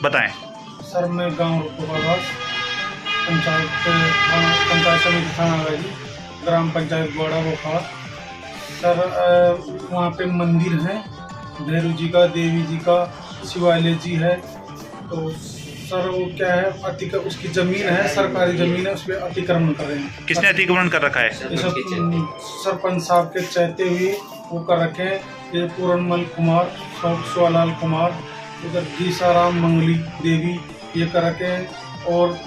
बताएं। सर मैं गांव रुपवाबास पंचायत समिति थाना गाजी, ग्राम पंचायत गोड़ा बोखार। सर वहाँ पे मंदिर है, भैरू जी का, देवी जी का, शिवालय जी है। तो सर वो क्या है, उसकी जमीन है, सरकारी जमीन है, उस पर अतिक्रमण कर रहे हैं। किसने अतिक्रमण कर रखा है? ये सब सरपंच साहब के चाहते हुए वो कर रखे हैं। ये पूरनमल कुमार, सुवालाल कुमार, उधर गीसाराम मंगली देवी, ये कर रखे हैं। और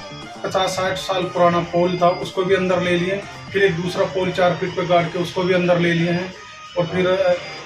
50-60 साल पुराना पोल था, उसको भी अंदर ले लिए। फिर एक दूसरा पोल 4 फीट पे गाड़ के उसको भी अंदर ले लिए हैं। और फिर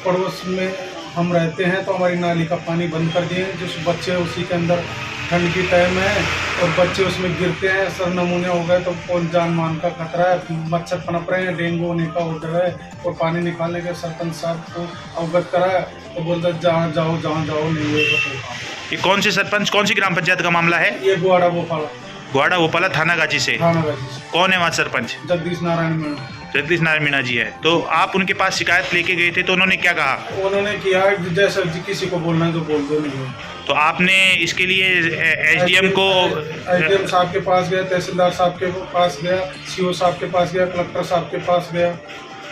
पड़ोस में हम रहते हैं तो हमारी नाली का पानी बंद कर दिए। जिस बच्चे उसी के अंदर, ठंड की टाइम है और बच्चे उसमें गिरते हैं, सर नमूने हो गए तो कौन जान मान का खतरा है, मच्छर पनप रहे हैं, डेंगू होने का हो रहा है। और पानी निकालने के सरपंच साहब को अवगत कराया तो बोलता जहाँ जाओ नहीं हुएगा कोई काम। ये कौन से सरपंच, कौन सी ग्राम पंचायत का मामला है? ये गोड़ा बोपाला, गोड़ा बोपाला थाना गाजी से। थाना गाजी से। कौन है वहाँ सरपंच? जगदीश नारायण मीणा। जगदीश नारायण मीणा जी है। तो आप उनके पास शिकायत लेके गए थे तो उन्होंने क्या कहा? उन्होंने किया जैसा किसी को बोलना है तो बोल दो, नहीं। तो आपने इसके लिए एसडीएम को, एसडीएम साहब के पास गया, तहसीलदार साहब के पास गया, सीओ साहब के पास गया, कलेक्टर साहब के पास गया।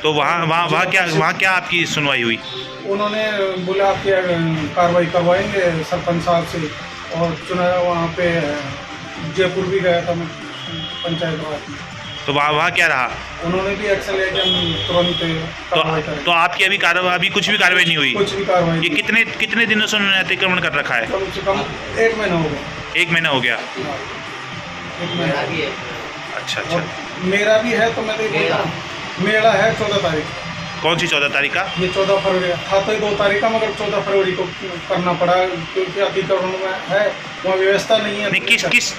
तो वहाँ क्या आपकी सुनवाई हुई? उन्होंने बोला आपकी कार्रवाई करवाएंगे सरपंच साहब से। और चुनाव वहाँ पे जयपुर भी गया था मैं पंचायत में। तो वहाँ क्या रहा? उन्होंने भी एक्शन लिया कि हम तुरंत कार्रवाई करें। तो आपकी अभी कुछ भी कार्रवाई नहीं हुई? कुछ भी कार्रवाई। ये कितने दिनों से उन्होंने अतिक्रमण कर रखा है? कम से कम 1 महीना हो गया। 1 महीना हो गया। 1 महीना। अच्छा। मेरा भी है तो मैं तो बोल रहा हूँ, मेरा है 14 तारीख। कौन सी 14 तारीख का? ये 14 फरवरी था तो 2 तारीख का, मगर 14 फरवरी को करना पड़ा क्योंकि अतिक्रमण में है, वहाँ व्यवस्था नहीं है। नहीं,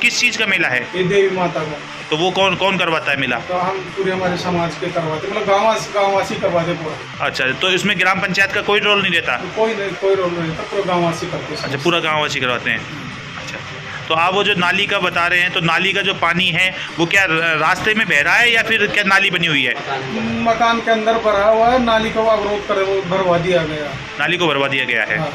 किस चीज़ का मेला है? ये देवी माता का। तो वो कौन करवाता है मेला? तो हम पूरे हमारे समाज के करवाते, मतलब गाँववासी करवाते पूरा। अच्छा, तो इसमें ग्राम पंचायत का कोई रोल नहीं रहता? कोई रोल नहीं रहता, पूरा गाँववासी करते हैं। अच्छा, पूरा गाँववासी करवाते हैं। अच्छा, तो आप वो जो नाली का बता रहे हैं, तो नाली का जो पानी है वो क्या रास्ते में बह रहा है या फिर क्या नाली बनी हुई है? मकान के अंदर भरा हुआ है, नाली को अवरोध कर भरवा दिया गया। नाली को भरवा दिया गया है। हाँ।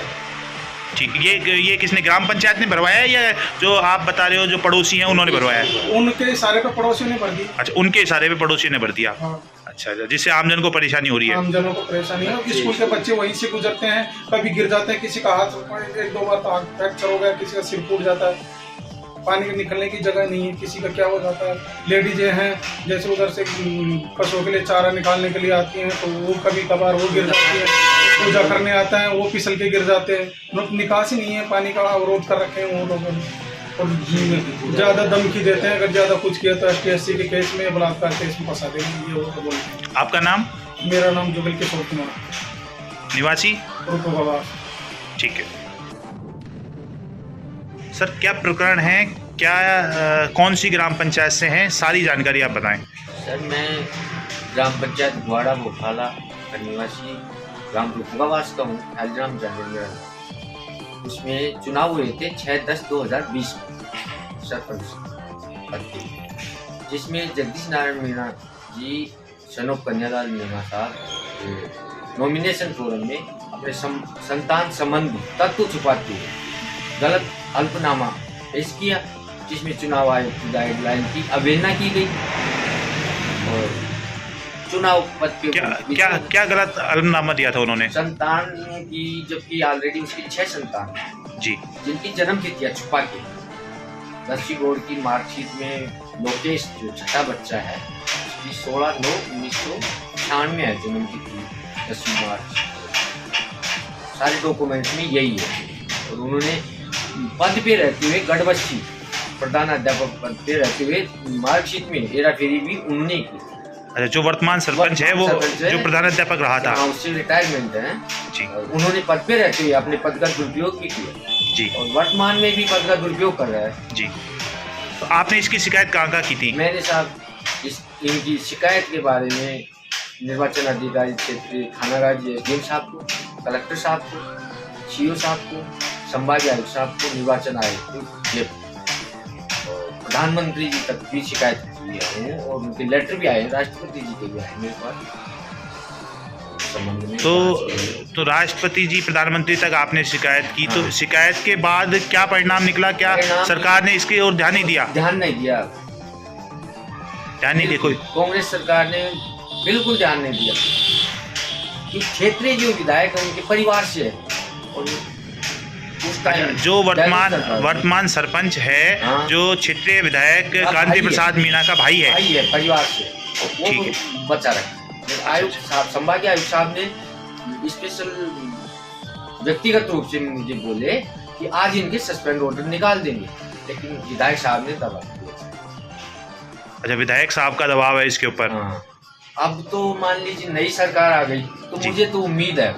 ठीक, ये किसने, ग्राम पंचायत ने भरवाया है या जो आप बता रहे हो जो पड़ोसी हैं उन्होंने भरवाया है? उनके इशारे पे पड़ोसियों ने भर दिया। अच्छा, उनके इशारे पे पड़ोसी ने भर दिया। हाँ। अच्छा, जिससे आमजन को परेशानी हो रही है। आमजनों को परेशानी है। स्कूल के बच्चे वहीं से गुजरते हैं, कभी गिर जाते हैं, किसी का हाथ 1-2 बार तो हाथ फ्रैक्चर हो गया, किसी का सिर फूट जाता है। पानी निकलने की जगह नहीं है, किसी का क्या हो जाता है। लेडीजें हैं जैसे उधर से पशुओं के लिए चारा निकालने के लिए आती हैं, तो वो कभी कभार वो गिर जाती है। पूजा करने आता है वो फिसल के गिर जाते हैं। निकासी नहीं है, पानी का अवरोध कर रखे हैं वो लोगों ने। और ज़्यादा धमकी देते हैं, अगर ज़्यादा कुछ किया तो ST-SC के केस में, बलात्कार केस में फंसा देंगे, ये वो तो बोलते हैं। आपका नाम? मेरा नाम जुगल किशोर कुमार, निवासी रुपवाबास। ठीक है सर, क्या प्रकरण है, क्या कौन सी ग्राम पंचायत से हैं, सारी जानकारी आप बताएं। सर मैं ग्राम पंचायत गोड़ा बोपाला का निवासी ग्राम रुपवाबास का हूँ, हल्द्राम जानेंद्र। उसमें चुनाव हुए थे 6/10/2020 में सरपंच पद के, जिसमें जगदीश नारायण मीणा जी, सनोप कन्यालाल मीणा साहब नॉमिनेशन फोरम में अपने संतान संबंधी तत्व छुपाते हुए गलत अल्पनामा पेश किया, जिसमें चुनाव आयोग की गाइडलाइन की अवहेलना की गई। और चुनाव पद के क्या गलत अल्पनामा दिया था उन्होंने? संतान की, जबकि ऑलरेडी उसकी 6 संतान जी, जिनकी जन्म तिथियां छुपा के 10वीं बोर्ड की मार्कशीट में लोकेश जो छठा बच्चा है उसकी 16/9/1996 है जन्म तिथि, 10वीं मार्च। सारे डॉक्यूमेंट में यही है। और उन्होंने पद पे रहते हुए गढ़बस्ती प्रधानाध्यापक पद पे रहते हुए मार्कशीट में हेराफेरी भी उन्होंने की। अच्छा, जो वर्तमान सरपंच है वो जो प्रधानाध्यापक रहा था, उससे रिटायरमेंट है जी, उन्होंने पद पे रहते हुए अपने पद का दुरुपयोग भी किया जी, और वर्तमान में भी पद का दुरुपयोग कर रहा है जी। तो आपने इसकी शिकायत कहाँ की थी? मैंने साहब इनकी शिकायत के बारे में निर्वाचन अधिकारी क्षेत्रीय थाना गाजी SDM साहब को, कलेक्टर साहब को, CO साहब को, संभागीय आयुक्त साहब को, निर्वाचन आयोग को, प्रधानमंत्री जी तक भी शिकायत की है और उनके लेटर भी आए हैं, राष्ट्रपति जी के भी आए मेरे पास। संबंध में तो राष्ट्रपति जी, प्रधानमंत्री तक आपने शिकायत की, तो हाँ। शिकायत के बाद क्या परिणाम निकला? क्या परिणाम- सरकार ने इसकी ओर ध्यान नहीं दिया? ध्यान नहीं दिया। ध्यान नहीं दिया कोई? कांग्रेस सरकार ने बिल्कुल ध्यान नहीं दिया कि क्षेत्रीय जो विधायक है उनके परिवार से है, और उस टाइम जो वर्तमान सरपंच है, हाँ। जो क्षेत्रीय विधायक हाँ, कांति भाई है। प्रसाद मीणा का भाई है, भाई है परिवार से, ठीक वो है। बचा रखा। आयुक्त साहब, संभागीय आयुक्त साहब ने स्पेशल व्यक्तिगत रूप से मुझे बोले कि आज इनके सस्पेंड ऑर्डर निकाल देंगे, लेकिन विधायक साहब ने दबा दिया। अच्छा, विधायक साहब का दबाव है इसके ऊपर। हाँ। अब तो मान लीजिए नई सरकार आ गई, तो जी। मुझे तो उम्मीद है।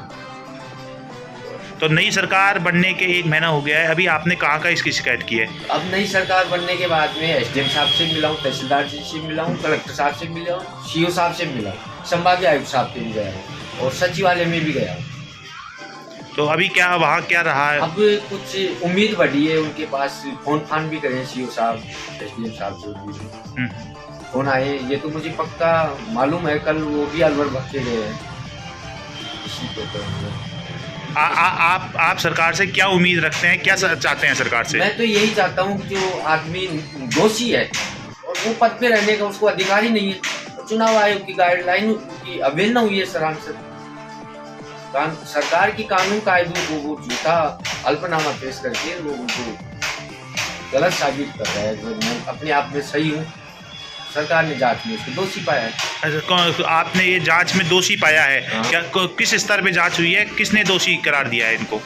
तो नई सरकार बनने के 1 महीना हो गया है, अभी आपने कहाँ का इसकी शिकायत की है? अब नई सरकार बनने के बाद में एसडीएम साहब से मिला हूँ, तहसीलदार जी से मिला हूँ, कलेक्टर साहब से मिला हूँ, सीओ साहब से मिला हूँ, संभागीय आयुक्त साहब से भी गया हूँ, और सचिवालय में भी गया हूँ। तो अभी क्या वहाँ क्या रहा है? अब कुछ उम्मीद बढ़ी है उनके पास, फोन फान भी करें सीओ साहब, एसडीएम साहब से भी फोन आए, ये तो मुझे पक्का मालूम है। कल वो भी अलवर भग के गए हैं इसी पे। तो आप सरकार से क्या उम्मीद रखते हैं, क्या चाहते हैं सरकार से? मैं तो यही चाहता हूँ कि जो आदमी दोषी है और वो पद पे रहने का उसको अधिकार ही नहीं है, चुनाव आयोग की गाइडलाइन की अवहेलना हुई है सरासर। सरकार की कानून कायदों को वो झूठा अल्पनामा पेश करके वो उनको गलत साबित कर रहा है। मैं अपने आप में सही हूँ, सरकार ने जांच में उसको दोषी पाया है। अच्छा, आपने ये जांच में दोषी पाया है? हाँ। क्या किस स्तर पे जांच हुई है? किसने दोषी करार दिया है इनको?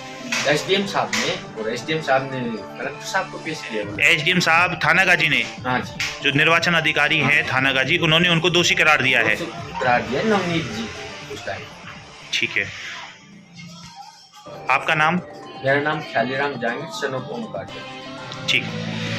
एसडीएम साहब ने, और एसडीएम साहब ने कलेक्टर साहब को पेश किया। एसडीएम साहब थानागाजी ने, हाँ जी, जो निर्वाचन अधिकारी हैं थानागाजी, उन्होंने उनको दोषी करार दिया है। करार दिया नवनीत जी उस टाइम। ठीक है। आपका नाम? मेरा नाम ख्यालीराम जहांगीर, सन ऑफ ओमकार। ठीक।